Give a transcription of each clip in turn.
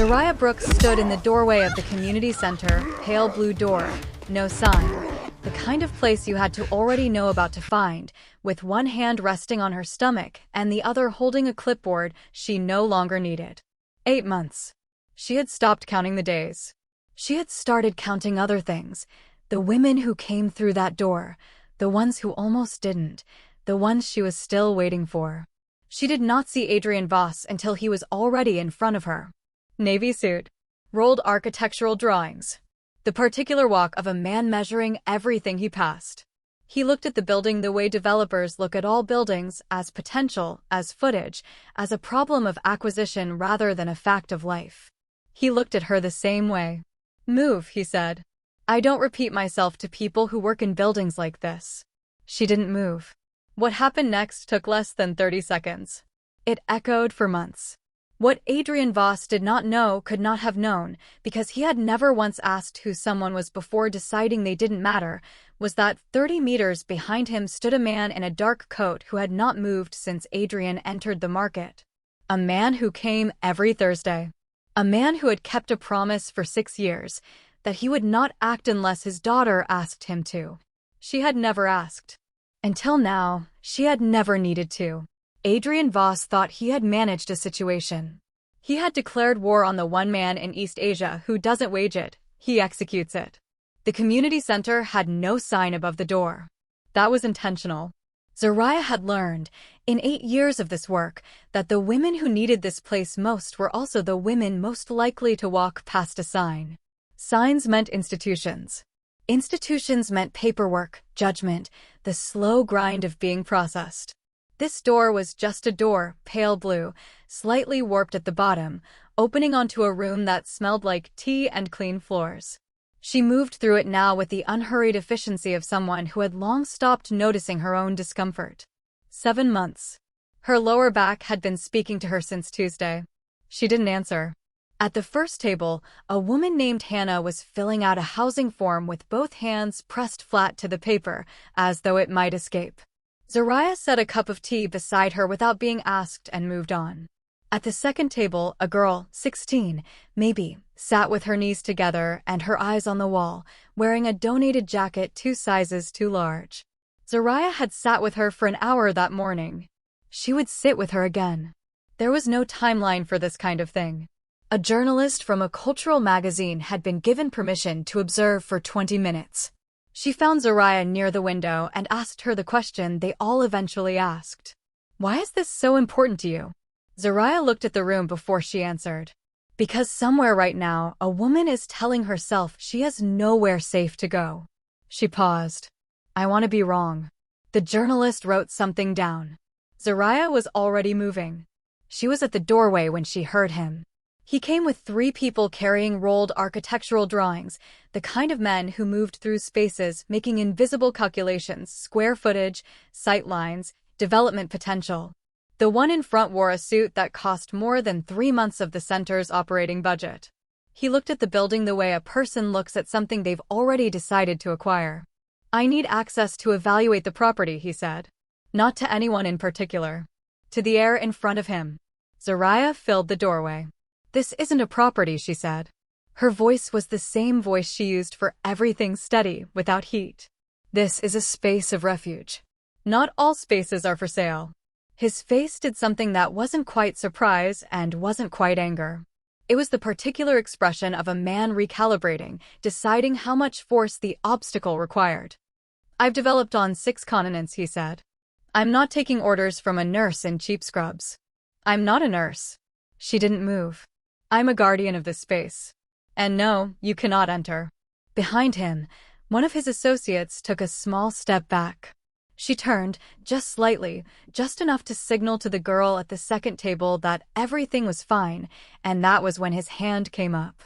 Zariah Brooks stood in the doorway of the community center, pale blue door, no sign. The kind of place you had to already know about to find, with one hand resting on her stomach and the other holding a clipboard she no longer needed. 8 months. She had stopped counting the days. She had started counting other things. The women who came through that door, the ones who almost didn't, the ones she was still waiting for. She did not see Adrian Voss until he was already in front of her. Navy suit. Rolled architectural drawings. The particular walk of a man measuring everything he passed. He looked at the building the way developers look at all buildings, as potential, as footage, as a problem of acquisition rather than a fact of life. He looked at her the same way. "Move," he said. "I don't repeat myself to people who work in buildings like this." She didn't move. What happened next took less than 30 seconds. It echoed for months. What Adrian Voss did not know could not have known, because he had never once asked who someone was before deciding they didn't matter, was that 30 meters behind him stood a man in a dark coat who had not moved since Adrian entered the market. A man who came every Thursday. A man who had kept a promise for 6 years, that he would not act unless his daughter asked him to. She had never asked. Until now, she had never needed to. Adrian Voss thought he had managed a situation. He had declared war on the one man in East Asia who doesn't wage it, he executes it. The community center had no sign above the door. That was intentional. Zariah had learned, in 8 years of this work, that the women who needed this place most were also the women most likely to walk past a sign. Signs meant institutions. Institutions meant paperwork, judgment, the slow grind of being processed. This door was just a door, pale blue, slightly warped at the bottom, opening onto a room that smelled like tea and clean floors. She moved through it now with the unhurried efficiency of someone who had long stopped noticing her own discomfort. 7 months. Her lower back had been speaking to her since Tuesday. She didn't answer. At the first table, a woman named Hannah was filling out a housing form with both hands pressed flat to the paper, as though it might escape. Zariah set a cup of tea beside her without being asked and moved on. At the second table, a girl, 16, maybe, sat with her knees together and her eyes on the wall, wearing a donated jacket 2 sizes too large. Zariah had sat with her for an hour that morning. She would sit with her again. There was no timeline for this kind of thing. A journalist from a cultural magazine had been given permission to observe for 20 minutes. She found Zariah near the window and asked her the question they all eventually asked. "Why is this so important to you?" Zariah looked at the room before she answered. "Because somewhere right now, a woman is telling herself she has nowhere safe to go." She paused. "I want to be wrong." The journalist wrote something down. Zariah was already moving. She was at the doorway when she heard him. He came with 3 people carrying rolled architectural drawings, the kind of men who moved through spaces making invisible calculations, square footage, sight lines, development potential. The one in front wore a suit that cost more than 3 months of the center's operating budget. He looked at the building the way a person looks at something they've already decided to acquire. "I need access to evaluate the property," he said. Not to anyone in particular. To the air in front of him. Zariah filled the doorway. "This isn't a property," she said. Her voice was the same voice she used for everything steady, without heat. "This is a space of refuge. Not all spaces are for sale." His face did something that wasn't quite surprise and wasn't quite anger. It was the particular expression of a man recalibrating, deciding how much force the obstacle required. "I've developed on 6 continents," he said. "I'm not taking orders from a nurse in cheap scrubs." "I'm not a nurse." She didn't move. "I'm a guardian of this space. And no, you cannot enter." Behind him, one of his associates took a small step back. She turned, just slightly, just enough to signal to the girl at the second table that everything was fine, and that was when his hand came up.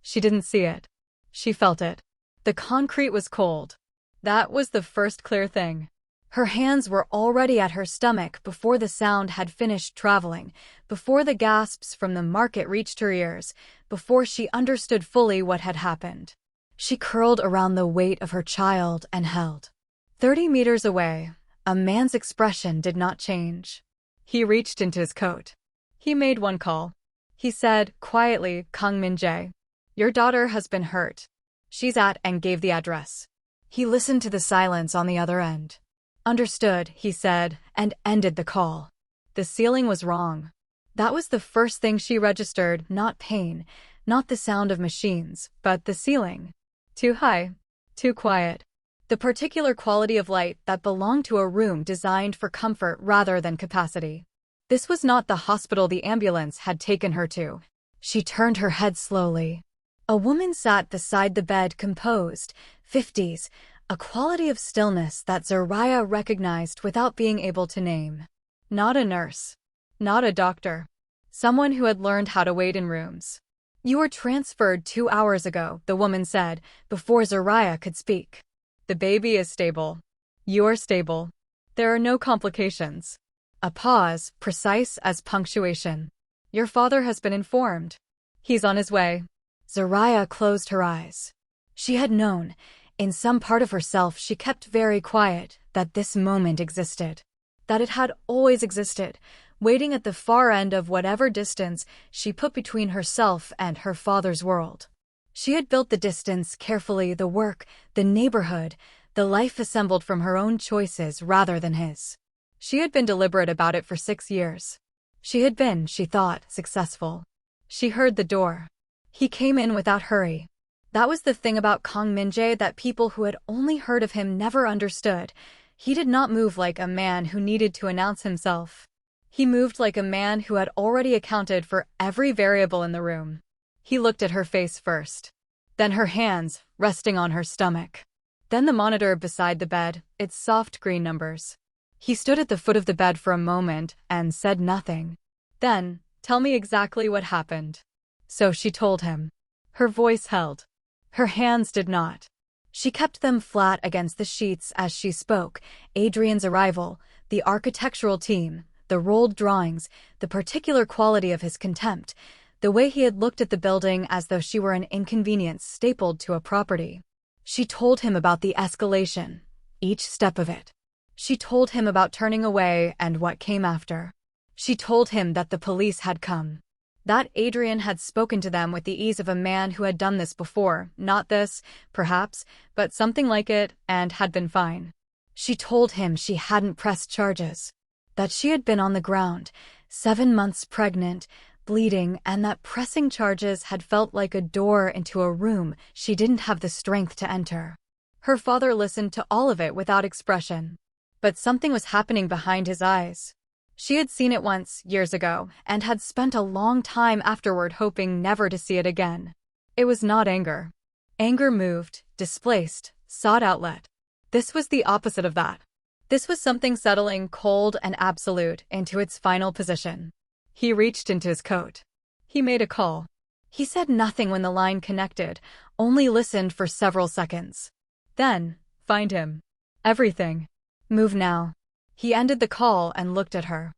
She didn't see it. She felt it. The concrete was cold. That was the first clear thing. Her hands were already at her stomach before the sound had finished traveling, before the gasps from the market reached her ears, before she understood fully what had happened. She curled around the weight of her child and held. 30 meters away, a man's expression did not change. He reached into his coat. He made one call. He said, quietly, Kang Min-jae. Your daughter has been hurt. She's at and gave the address. He listened to the silence on the other end. Understood, he said, and ended the call. The ceiling was wrong. That was the first thing she registered, not pain, not the sound of machines, but the ceiling. Too high, too quiet. The particular quality of light that belonged to a room designed for comfort rather than capacity. This was not the hospital the ambulance had taken her to. She turned her head slowly. A woman sat beside the bed, composed, 50s, a quality of stillness that Zariah recognized without being able to name. Not a nurse. Not a doctor. Someone who had learned how to wait in rooms. You were transferred 2 hours ago, the woman said, before Zariah could speak. The baby is stable. You're stable. There are no complications. A pause, precise as punctuation. Your father has been informed. He's on his way. Zariah closed her eyes. She had known, in some part of herself she kept very quiet, that this moment existed. That it had always existed, waiting at the far end of whatever distance she put between herself and her father's world. She had built the distance carefully, the work, the neighborhood, the life assembled from her own choices rather than his. She had been deliberate about it for 6 years. She had been, she thought, successful. She heard the door. He came in without hurry. That was the thing about Kang Min-jae that people who had only heard of him never understood. He did not move like a man who needed to announce himself. He moved like a man who had already accounted for every variable in the room. He looked at her face first. Then her hands, resting on her stomach. Then the monitor beside the bed, its soft green numbers. He stood at the foot of the bed for a moment and said nothing. Then, tell me exactly what happened. So she told him. Her voice held. Her hands did not. She kept them flat against the sheets as she spoke. Adrian's arrival, the architectural team, the rolled drawings, the particular quality of his contempt, the way he had looked at the building as though she were an inconvenience stapled to a property. She told him about the escalation, each step of it. She told him about turning away and what came after. She told him that the police had come. That Adrian had spoken to them with the ease of a man who had done this before, not this, perhaps, but something like it, and had been fine. She told him she hadn't pressed charges. That she had been on the ground, 7 months pregnant, bleeding, and that pressing charges had felt like a door into a room she didn't have the strength to enter. Her father listened to all of it without expression. But something was happening behind his eyes. She had seen it once, years ago, and had spent a long time afterward hoping never to see it again. It was not anger. Anger moved, displaced, sought outlet. This was the opposite of that. This was something settling cold and absolute into its final position. He reached into his coat. He made a call. He said nothing when the line connected, only listened for several seconds. Then, find him. Everything. Move now. He ended the call and looked at her.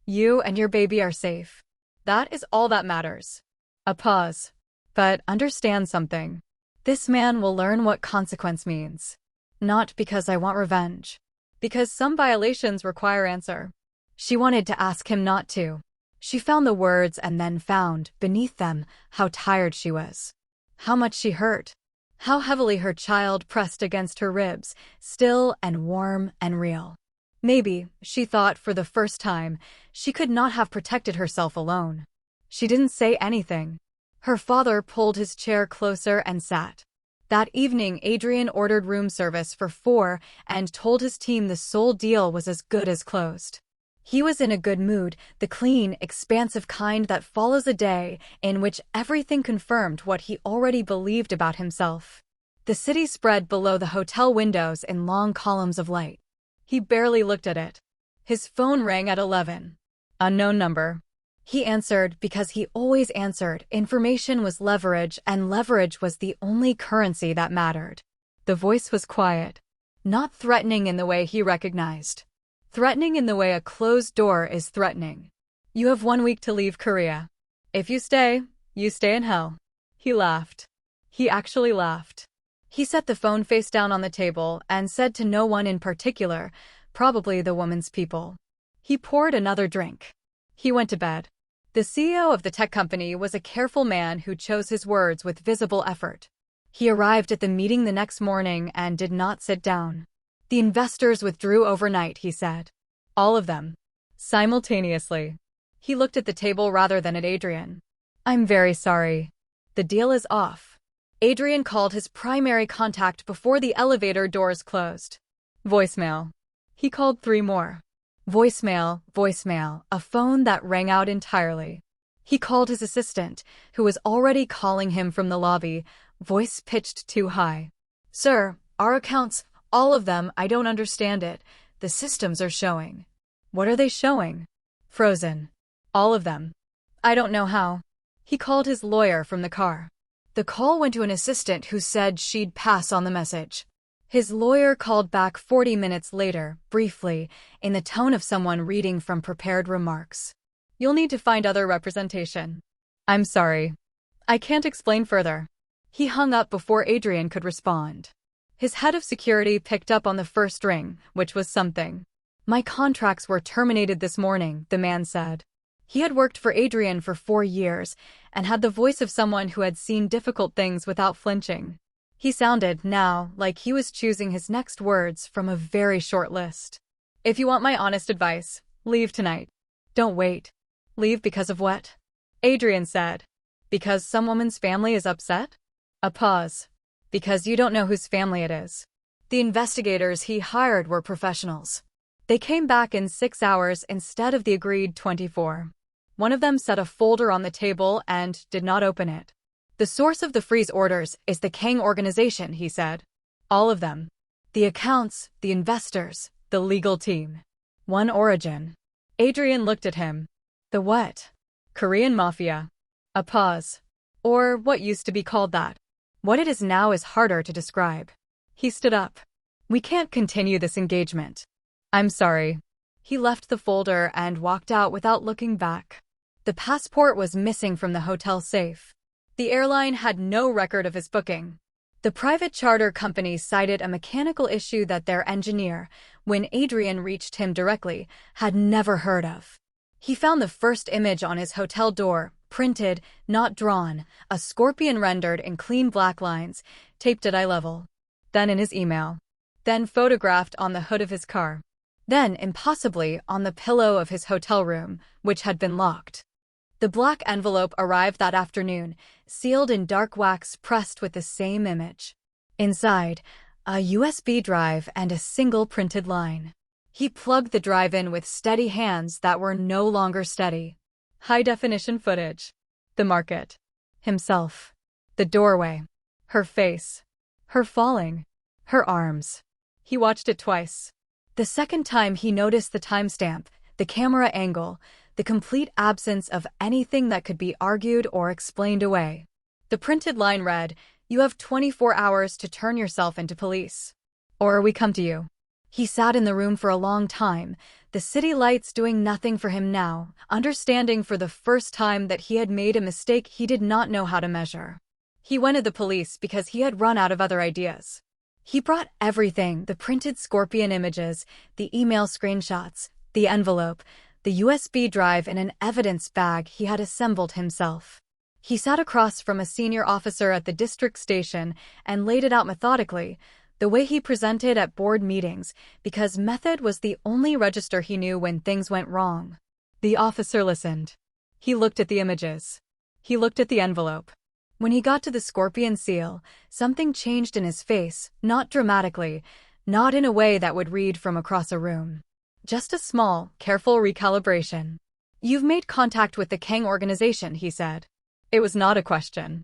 You and your baby are safe. That is all that matters. A pause. But understand something. This man will learn what consequence means. Not because I want revenge. Because some violations require answer. She wanted to ask him not to. She found the words and then found, beneath them, how tired she was. How much she hurt. How heavily her child pressed against her ribs, still and warm and real. Maybe, she thought for the first time, she could not have protected herself alone. She didn't say anything. Her father pulled his chair closer and sat. That evening, Adrian ordered room service for 4 and told his team the sole deal was as good as closed. He was in a good mood, the clean, expansive kind that follows a day in which everything confirmed what he already believed about himself. The city spread below the hotel windows in long columns of light. He barely looked at it. His phone rang at 11. Unknown number. He answered because he always answered. Information was leverage, and leverage was the only currency that mattered. The voice was quiet. Not threatening in the way he recognized. Threatening in the way a closed door is threatening. You have 1 week to leave Korea. If you stay in hell. He laughed. He actually laughed. He set the phone face down on the table and said to no one in particular, probably the woman's people. He poured another drink. He went to bed. The CEO of the tech company was a careful man who chose his words with visible effort. He arrived at the meeting the next morning and did not sit down. The investors withdrew overnight, he said. All of them. Simultaneously. He looked at the table rather than at Adrian. I'm very sorry. The deal is off. Adrian called his primary contact before the elevator doors closed. Voicemail. He called 3 more. Voicemail, voicemail, a phone that rang out entirely. He called his assistant, who was already calling him from the lobby, voice pitched too high. Sir, our accounts, all of them, I don't understand it. The systems are showing. What are they showing? Frozen. All of them. I don't know how. He called his lawyer from the car. The call went to an assistant who said she'd pass on the message. His lawyer called back 40 minutes later, briefly, in the tone of someone reading from prepared remarks. You'll need to find other representation. I'm sorry. I can't explain further. He hung up before Adrian could respond. His head of security picked up on the first ring, which was something. My contracts were terminated this morning, the man said. He had worked for Adrian for 4 years and had the voice of someone who had seen difficult things without flinching. He sounded, now, like he was choosing his next words from a very short list. If you want my honest advice, leave tonight. Don't wait. Leave because of what? Adrian said. Because some woman's family is upset? A pause. Because you don't know whose family it is. The investigators he hired were professionals. They came back in 6 hours instead of the agreed 24. One of them set a folder on the table and did not open it. The source of the freeze orders is the Kang organization, he said. All of them. The accounts, the investors, the legal team. One origin. Adrian looked at him. The what? Korean Mafia. A pause. Or what used to be called that. What it is now is harder to describe. He stood up. We can't continue this engagement. I'm sorry. He left the folder and walked out without looking back. The passport was missing from the hotel safe. The airline had no record of his booking. The private charter company cited a mechanical issue that their engineer, when Adrian reached him directly, had never heard of. He found the first image on his hotel door, printed, not drawn, a scorpion rendered in clean black lines, taped at eye level. Then in his email. Then photographed on the hood of his car. Then, impossibly, on the pillow of his hotel room, which had been locked. The black envelope arrived that afternoon, sealed in dark wax pressed with the same image. Inside, a USB drive and a single printed line. He plugged the drive in with steady hands that were no longer steady. High-definition footage. The market. Himself. The doorway. Her face. Her falling. Her arms. He watched it twice. The second time he noticed the timestamp, the camera angle, the complete absence of anything that could be argued or explained away. The printed line read, "You have 24 hours to turn yourself into police. Or we come to you." He sat in the room for a long time, the city lights doing nothing for him now, understanding for the first time that he had made a mistake he did not know how to measure. He wanted the police because he had run out of other ideas. He brought everything, the printed scorpion images, the email screenshots, the envelope, the USB drive in an evidence bag he had assembled himself. He sat across from a senior officer at the district station and laid it out methodically, the way he presented at board meetings, because method was the only register he knew when things went wrong. The officer listened. He looked at the images. He looked at the envelope. When he got to the scorpion seal, something changed in his face, not dramatically, not in a way that would read from across a room. Just a small, careful recalibration. You've made contact with the Kang organization, he said. It was not a question.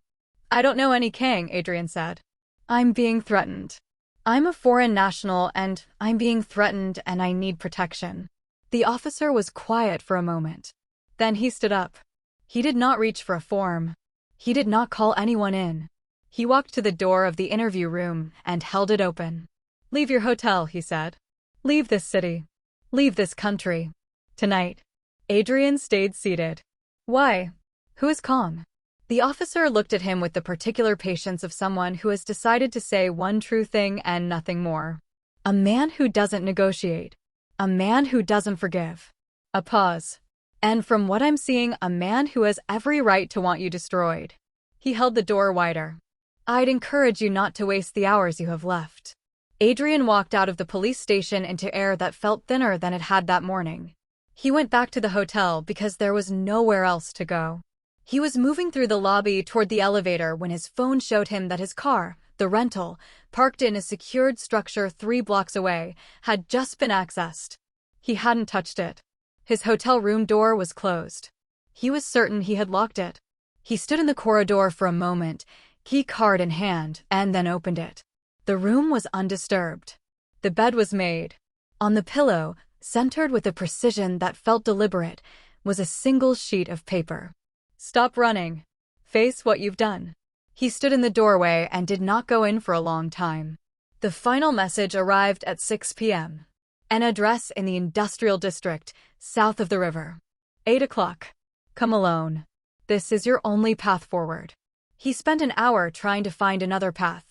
I don't know any Kang, Adrian said. I'm being threatened. I'm a foreign national and I'm being threatened and I need protection. The officer was quiet for a moment. Then he stood up. He did not reach for a form. He did not call anyone in. He walked to the door of the interview room and held it open. Leave your hotel, he said. Leave this city. Leave this country. Tonight. Adrian stayed seated. Why? Who is Kong? The officer looked at him with the particular patience of someone who has decided to say one true thing and nothing more. A man who doesn't negotiate. A man who doesn't forgive. A pause. And from what I'm seeing, a man who has every right to want you destroyed. He held the door wider. I'd encourage you not to waste the hours you have left. Adrian walked out of the police station into air that felt thinner than it had that morning. He went back to the hotel because there was nowhere else to go. He was moving through the lobby toward the elevator when his phone showed him that his car, the rental, parked in a secured structure 3 blocks away, had just been accessed. He hadn't touched it. His hotel room door was closed. He was certain he had locked it. He stood in the corridor for a moment, key card in hand, and then opened it. The room was undisturbed. The bed was made. On the pillow, centered with a precision that felt deliberate, was a single sheet of paper. Stop running. Face what you've done. He stood in the doorway and did not go in for a long time. The final message arrived at 6 p.m. An address in the industrial district, south of the river. 8 o'clock. Come alone. This is your only path forward. He spent an hour trying to find another path.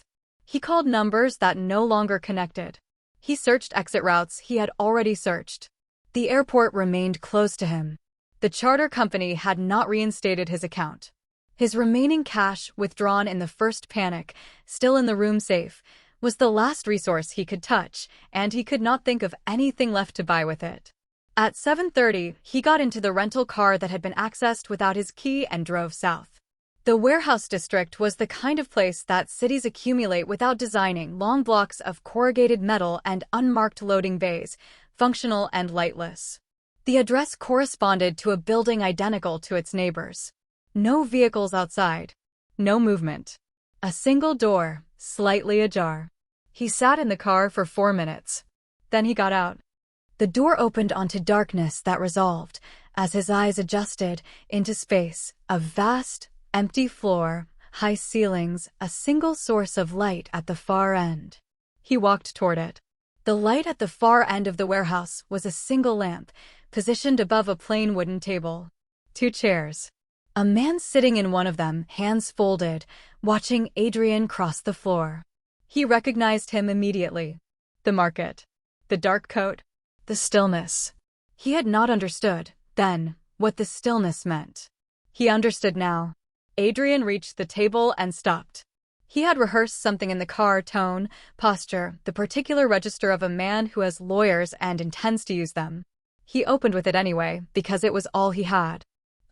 He called numbers that no longer connected. He searched exit routes he had already searched. The airport remained closed to him. The charter company had not reinstated his account. His remaining cash, withdrawn in the first panic, still in the room safe, was the last resource he could touch, and he could not think of anything left to buy with it. At 7:30, he got into the rental car that had been accessed without his key and drove south. The warehouse district was the kind of place that cities accumulate without designing: long blocks of corrugated metal and unmarked loading bays, functional and lightless. The address corresponded to a building identical to its neighbors. No vehicles outside. No movement. A single door, slightly ajar. He sat in the car for 4 minutes. Then he got out. The door opened onto darkness that resolved, as his eyes adjusted, into space, a vast, empty floor, high ceilings, a single source of light at the far end. He walked toward it. The light at the far end of the warehouse was a single lamp, positioned above a plain wooden table. 2 chairs. A man sitting in one of them, hands folded, watching Adrian cross the floor. He recognized him immediately. The market. The dark coat. The stillness. He had not understood, then, what the stillness meant. He understood now. Adrian reached the table and stopped. He had rehearsed something in the car: tone, posture, the particular register of a man who has lawyers and intends to use them. He opened with it anyway, because it was all he had.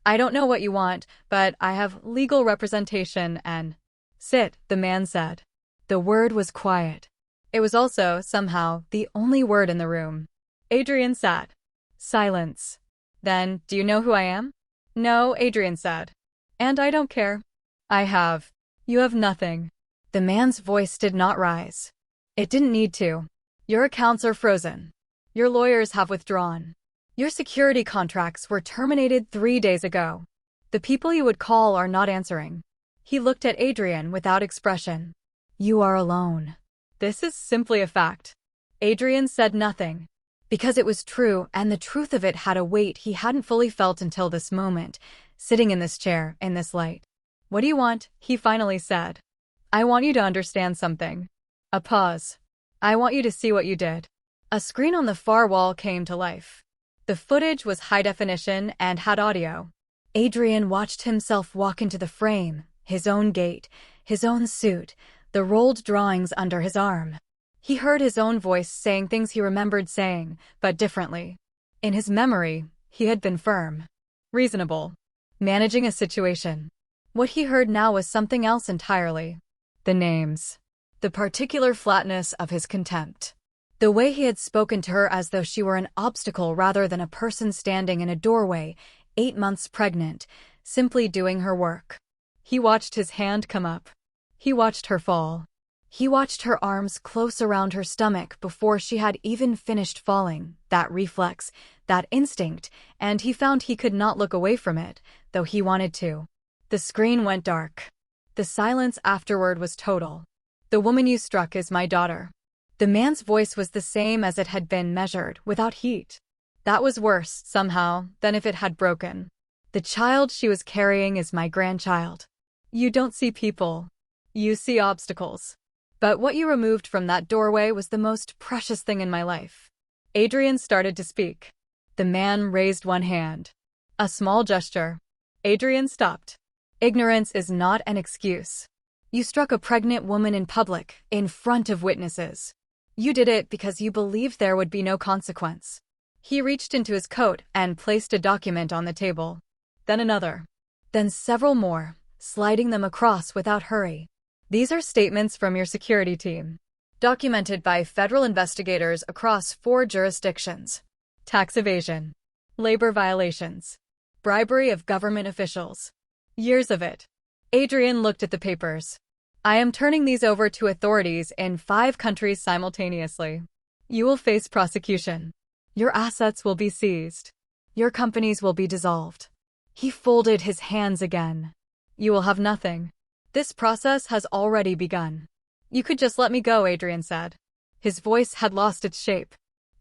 I don't know what you want, but I have legal representation and... Sit, the man said. The word was quiet. It was also, somehow, the only word in the room. Adrian sat. Silence. Then, do you know who I am? No, Adrian said. And I don't care. I have. You have nothing. The man's voice did not rise. It didn't need to. Your accounts are frozen. Your lawyers have withdrawn. Your security contracts were terminated 3 days ago. The people you would call are not answering. He looked at Adrian without expression. You are alone. This is simply a fact. Adrian said nothing. Because it was true, and the truth of it had a weight he hadn't fully felt until this moment, sitting in this chair, in this light. What do you want? He finally said. I want you to understand something. A pause. I want you to see what you did. A screen on the far wall came to life. The footage was high definition and had audio. Adrian watched himself walk into the frame, his own gait, his own suit, the rolled drawings under his arm. He heard his own voice saying things he remembered saying, but differently. In his memory, he had been firm, reasonable, managing a situation. What he heard now was something else entirely. The names. The particular flatness of his contempt. The way he had spoken to her as though she were an obstacle rather than a person standing in a doorway, 8 months pregnant, simply doing her work. He watched his hand come up. He watched her fall. He watched her arms close around her stomach before she had even finished falling, that reflex, that instinct, and he found he could not look away from it, though he wanted to. The screen went dark. The silence afterward was total. The woman you struck is my daughter. The man's voice was the same as it had been, measured, without heat. That was worse, somehow, than if it had broken. The child she was carrying is my grandchild. You don't see people. You see obstacles. But what you removed from that doorway was the most precious thing in my life. Adrian started to speak. The man raised one hand. A small gesture. Adrian stopped. Ignorance is not an excuse. You struck a pregnant woman in public, in front of witnesses. You did it because you believed there would be no consequence. He reached into his coat and placed a document on the table. Then another. Then several more, sliding them across without hurry. These are statements from your security team, documented by federal investigators across 4 jurisdictions. Tax evasion, labor violations, bribery of government officials. Years of it. Adrian looked at the papers. I am turning these over to authorities in 5 countries simultaneously. You will face prosecution. Your assets will be seized. Your companies will be dissolved. He folded his hands again. You will have nothing. This process has already begun. You could just let me go, Adrian said. His voice had lost its shape.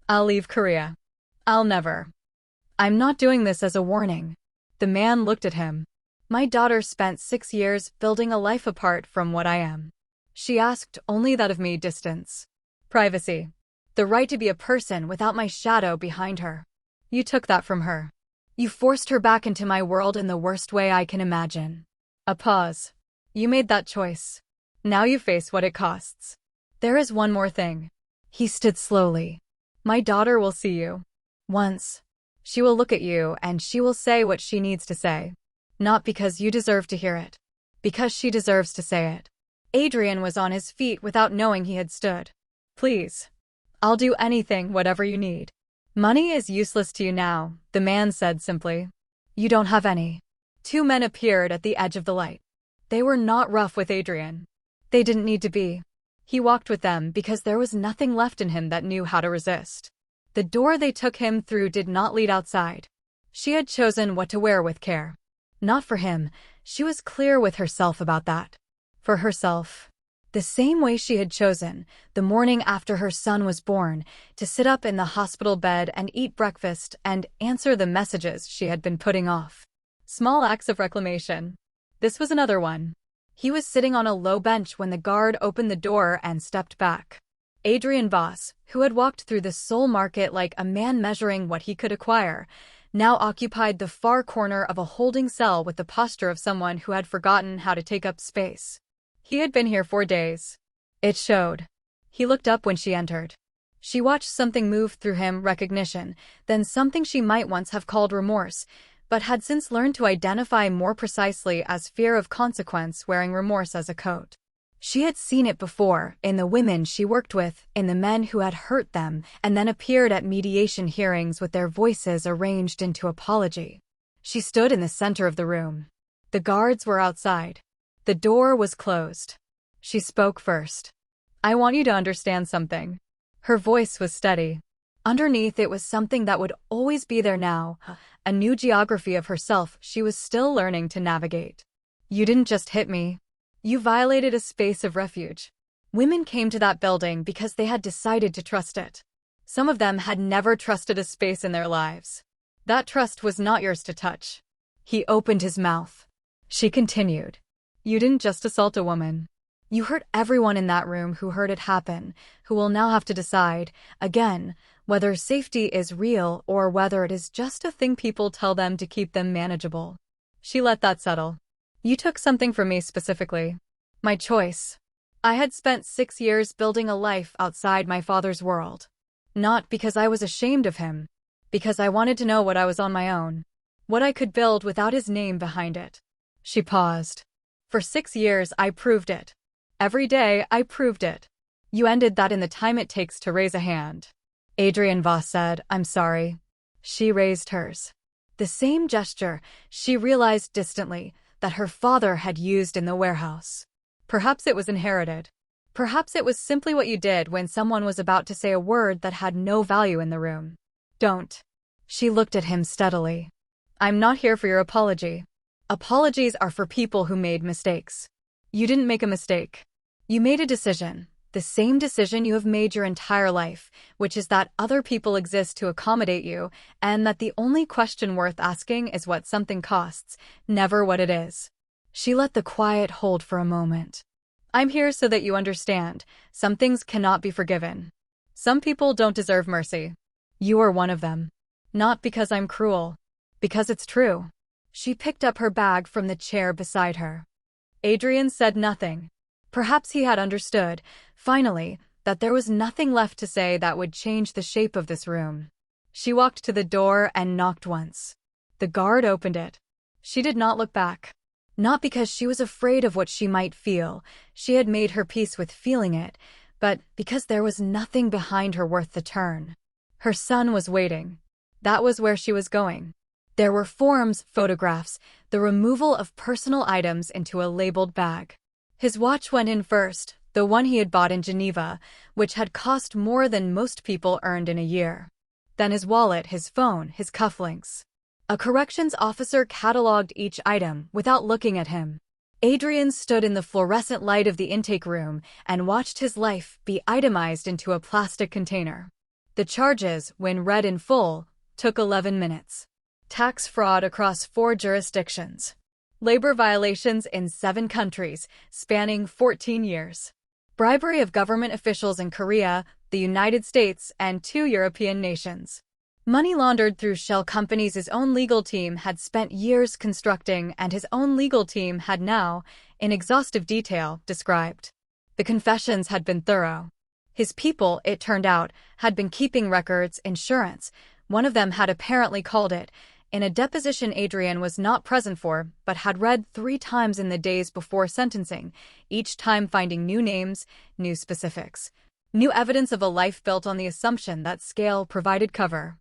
I'll leave Korea. I'll never. I'm not doing this as a warning. The man looked at him. My daughter spent 6 years building a life apart from what I am. She asked only that of me: distance. Privacy. The right to be a person without my shadow behind her. You took that from her. You forced her back into my world in the worst way I can imagine. A pause. You made that choice. Now you face what it costs. There is one more thing. He stood slowly. My daughter will see you. Once. She will look at you and she will say what she needs to say. Not because you deserve to hear it. Because she deserves to say it. Adrian was on his feet without knowing he had stood. Please. I'll do anything, whatever you need. Money is useless to you now, the man said simply. You don't have any. 2 men appeared at the edge of the light. They were not rough with Adrian. They didn't need to be. He walked with them because there was nothing left in him that knew how to resist. The door they took him through did not lead outside. She had chosen what to wear with care. Not for him, she was clear with herself about that. For herself. The same way she had chosen, the morning after her son was born, to sit up in the hospital bed and eat breakfast and answer the messages she had been putting off. Small acts of reclamation. This was another one. He was sitting on a low bench when the guard opened the door and stepped back. Adrian Voss, who had walked through the soul market like a man measuring what he could acquire, now occupied the far corner of a holding cell with the posture of someone who had forgotten how to take up space. He had been here 4 days. It showed. He looked up when she entered. She watched something move through him: recognition, then something she might once have called remorse, but had since learned to identify more precisely as fear of consequence, wearing remorse as a coat. She had seen it before, in the women she worked with, in the men who had hurt them, and then appeared at mediation hearings with their voices arranged into apology. She stood in the center of the room. The guards were outside. The door was closed. She spoke first. I want you to understand something. Her voice was steady. Underneath it was something that would always be there now, a new geography of herself she was still learning to navigate. You didn't just hit me. You violated a space of refuge. Women came to that building because they had decided to trust it. Some of them had never trusted a space in their lives. That trust was not yours to touch. He opened his mouth. She continued. You didn't just assault a woman. You hurt everyone in that room who heard it happen, who will now have to decide, again, whether safety is real or whether it is just a thing people tell them to keep them manageable. She let that settle. You took something from me specifically. My choice. I had spent 6 years building a life outside my father's world. Not because I was ashamed of him. Because I wanted to know what I was on my own. What I could build without his name behind it. She paused. For 6 years I proved it. Every day I proved it. You ended that in the time it takes to raise a hand. Adrian Voss said, I'm sorry. She raised hers. The same gesture, she realized distantly, that her father had used in the warehouse. Perhaps it was inherited. Perhaps it was simply what you did when someone was about to say a word that had no value in the room. Don't. She looked at him steadily. I'm not here for your apology. Apologies are for people who made mistakes. You didn't make a mistake. You made a decision. The same decision you have made your entire life, which is that other people exist to accommodate you, and that the only question worth asking is what something costs, never what it is. She let the quiet hold for a moment. I'm here so that you understand, some things cannot be forgiven. Some people don't deserve mercy. You are one of them. Not because I'm cruel. Because it's true. She picked up her bag from the chair beside her. Adrian said nothing. Perhaps he had understood, finally, that there was nothing left to say that would change the shape of this room. She walked to the door and knocked once. The guard opened it. She did not look back. Not because she was afraid of what she might feel, she had made her peace with feeling it, but because there was nothing behind her worth the turn. Her son was waiting. That was where she was going. There were forms, photographs, the removal of personal items into a labeled bag. His watch went in first, the one he had bought in Geneva, which had cost more than most people earned in a year. Then his wallet, his phone, his cufflinks. A corrections officer catalogued each item without looking at him. Adrian stood in the fluorescent light of the intake room and watched his life be itemized into a plastic container. The charges, when read in full, took 11 minutes. Tax fraud across 4 jurisdictions. Labor violations in 7 countries, spanning 14 years. Bribery of government officials in Korea, the United States, and 2 European nations. Money laundered through shell companies his own legal team had spent years constructing and his own legal team had now, in exhaustive detail, described. The confessions had been thorough. His people, it turned out, had been keeping records, insurance. One of them had apparently called it, in a deposition Adrian was not present for, but had read 3 times in the days before sentencing, each time finding new names, new specifics. New evidence of a life built on the assumption that scale provided cover.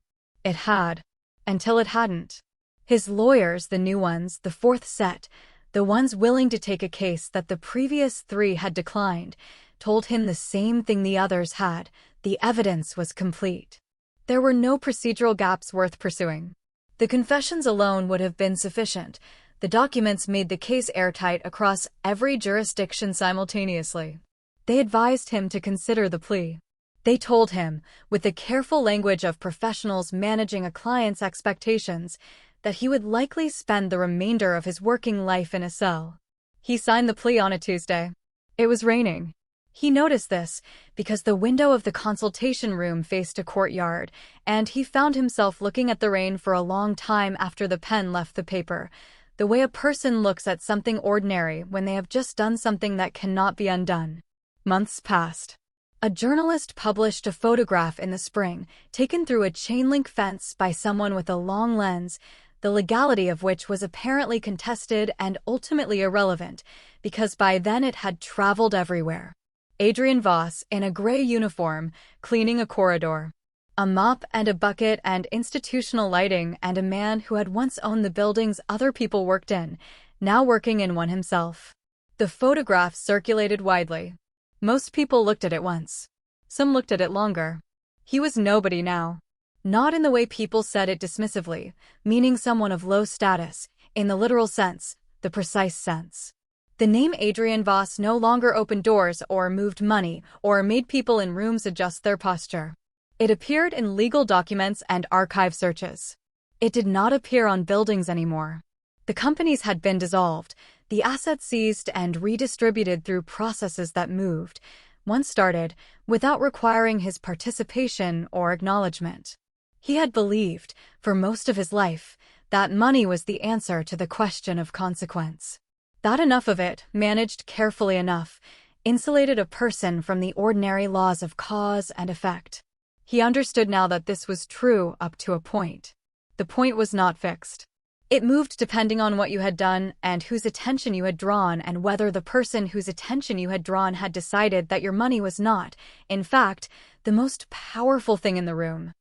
It had. Until it hadn't. His lawyers, the new ones, the 4th set, the ones willing to take a case that the previous 3 had declined, told him the same thing the others had. The evidence was complete. There were no procedural gaps worth pursuing. The confessions alone would have been sufficient. The documents made the case airtight across every jurisdiction simultaneously. They advised him to consider the plea. They told him, with the careful language of professionals managing a client's expectations, that he would likely spend the remainder of his working life in a cell. He signed the plea on a Tuesday. It was raining. He noticed this because the window of the consultation room faced a courtyard, and he found himself looking at the rain for a long time after the pen left the paper, the way a person looks at something ordinary when they have just done something that cannot be undone. Months passed. A journalist published a photograph in the spring, taken through a chain-link fence by someone with a long lens, the legality of which was apparently contested and ultimately irrelevant, because by then it had traveled everywhere. Adrian Voss, in a gray uniform, cleaning a corridor. A mop and a bucket and institutional lighting, and a man who had once owned the buildings other people worked in, now working in one himself. The photograph circulated widely. Most people looked at it once. Some looked at it longer. He was nobody now. Not in the way people said it dismissively, meaning someone of low status, in the literal sense, the precise sense. The name Adrian Voss no longer opened doors or moved money or made people in rooms adjust their posture. It appeared in legal documents and archive searches. It did not appear on buildings anymore. The companies had been dissolved, the assets seized and redistributed through processes that moved, once started, without requiring his participation or acknowledgement. He had believed, for most of his life, that money was the answer to the question of consequence. That enough of it, managed carefully enough, insulated a person from the ordinary laws of cause and effect. He understood now that this was true up to a point. The point was not fixed. It moved depending on what you had done and whose attention you had drawn and whether the person whose attention you had drawn had decided that your money was not, in fact, the most powerful thing in the room.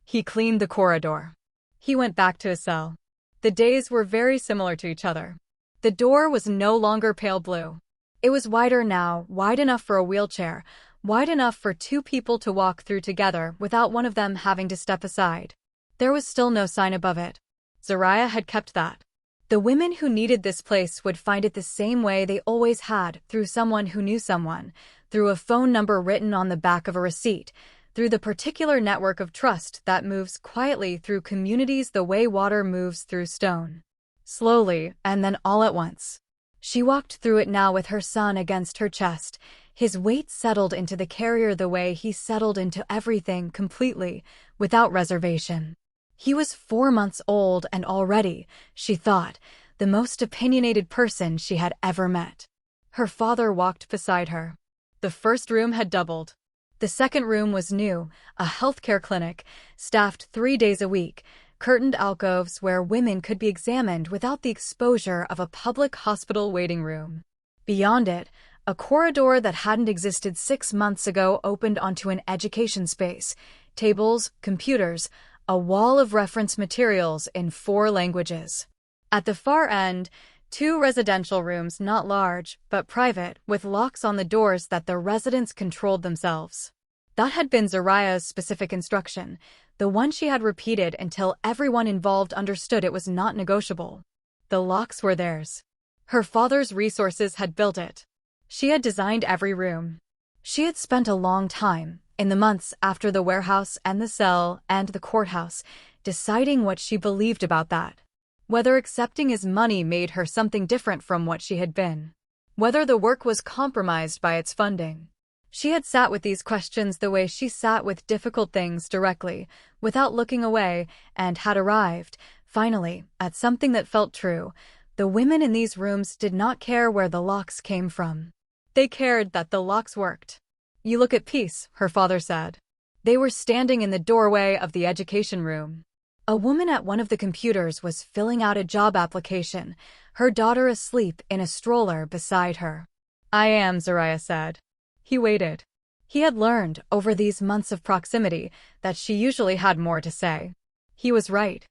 He cleaned the corridor. He went back to his cell. The days were very similar to each other. The door was no longer pale blue. It was wider now, wide enough for a wheelchair, wide enough for 2 people to walk through together without one of them having to step aside. There was still no sign above it. Zariah had kept that. The women who needed this place would find it the same way they always had, through someone who knew someone, through a phone number written on the back of a receipt, through the particular network of trust that moves quietly through communities the way water moves through stone. Slowly, and then all at once. She walked through it now with her son against her chest. His weight settled into the carrier the way he settled into everything completely, without reservation. He was 4 months old and already, she thought, the most opinionated person she had ever met. Her father walked beside her. The first room had doubled. The second room was new, a healthcare clinic, staffed 3 days a week, curtained alcoves where women could be examined without the exposure of a public hospital waiting room. Beyond it, a corridor that hadn't existed 6 months ago opened onto an education space, tables, computers, a wall of reference materials in 4 languages. At the far end, 2 residential rooms, not large, but private, with locks on the doors that the residents controlled themselves. That had been Zariah's specific instruction, the one she had repeated until everyone involved understood it was not negotiable. The locks were theirs. Her father's resources had built it. She had designed every room. She had spent a long time, in the months after the warehouse and the cell and the courthouse, deciding what she believed about that. Whether accepting his money made her something different from what she had been. Whether the work was compromised by its funding. She had sat with these questions the way she sat with difficult things directly, without looking away, and had arrived, finally, at something that felt true. The women in these rooms did not care where the locks came from. They cared that the locks worked. "You look at peace," her father said. They were standing in the doorway of the education room. A woman at one of the computers was filling out a job application, her daughter asleep in a stroller beside her. "I am," Zariah said. He waited. He had learned, over these months of proximity, that she usually had more to say. He was right.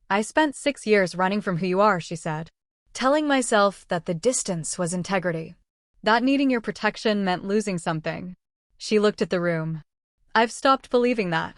"I spent 6 years running from who you are," she said. "Telling myself that the distance was integrity. That needing your protection meant losing something." She looked at the room. "I've stopped believing that.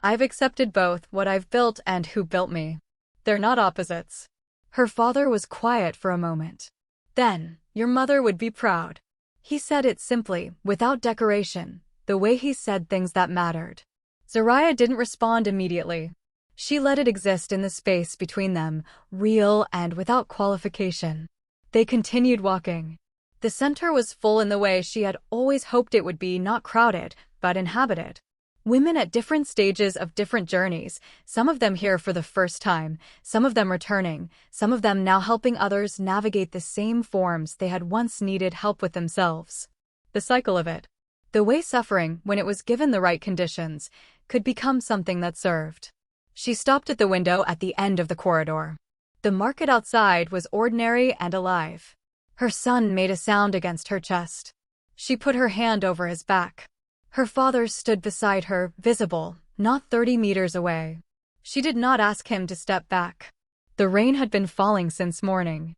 I've accepted both what I've built and who built me. They're not opposites." Her father was quiet for a moment. "Then, your mother would be proud." He said it simply, without decoration, the way he said things that mattered. Zariah didn't respond immediately. She let it exist in the space between them, real and without qualification. They continued walking. The center was full in the way she had always hoped it would be, not crowded, but inhabited. Women at different stages of different journeys, some of them here for the first time, some of them returning, some of them now helping others navigate the same forms they had once needed help with themselves. The cycle of it. The way suffering, when it was given the right conditions, could become something that served. She stopped at the window at the end of the corridor. The market outside was ordinary and alive. Her son made a sound against her chest. She put her hand over his back. Her father stood beside her, visible, not 30 meters away. She did not ask him to step back. The rain had been falling since morning.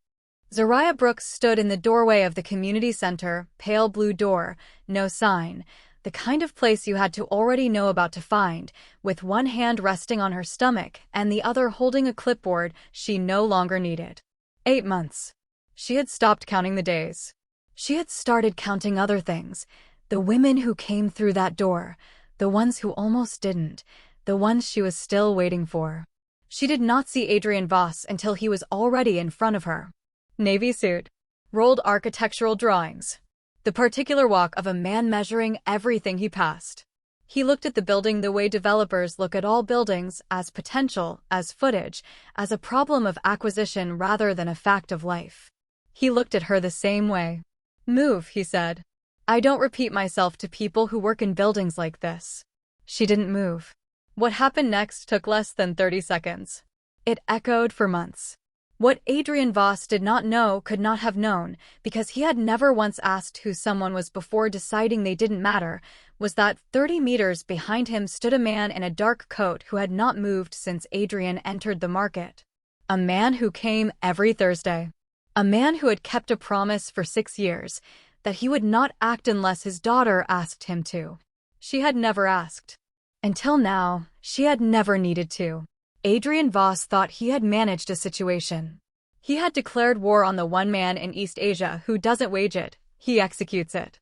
Zariah Brooks stood in the doorway of the community center, pale blue door, no sign, the kind of place you had to already know about to find, with one hand resting on her stomach and the other holding a clipboard she no longer needed. 8 months. She had stopped counting the days. She had started counting other things. The women who came through that door, the ones who almost didn't, the ones she was still waiting for. She did not see Adrian Voss until he was already in front of her. Navy suit. Rolled architectural drawings. The particular walk of a man measuring everything he passed. He looked at the building the way developers look at all buildings, as potential, as footage, as a problem of acquisition rather than a fact of life. He looked at her the same way. "Move," he said. "I don't repeat myself to people who work in buildings like this." She didn't move. What happened next took less than 30 seconds. It echoed for months. What Adrian Voss did not know could not have known, because he had never once asked who someone was before deciding they didn't matter, was that 30 meters behind him stood a man in a dark coat who had not moved since Adrian entered the market. A man who came every Thursday. A man who had kept a promise for 6 years, that he would not act unless his daughter asked him to. She had never asked. Until now, she had never needed to. Adrian Voss thought he had managed a situation. He had declared war on the one man in East Asia who doesn't wage it, he executes it.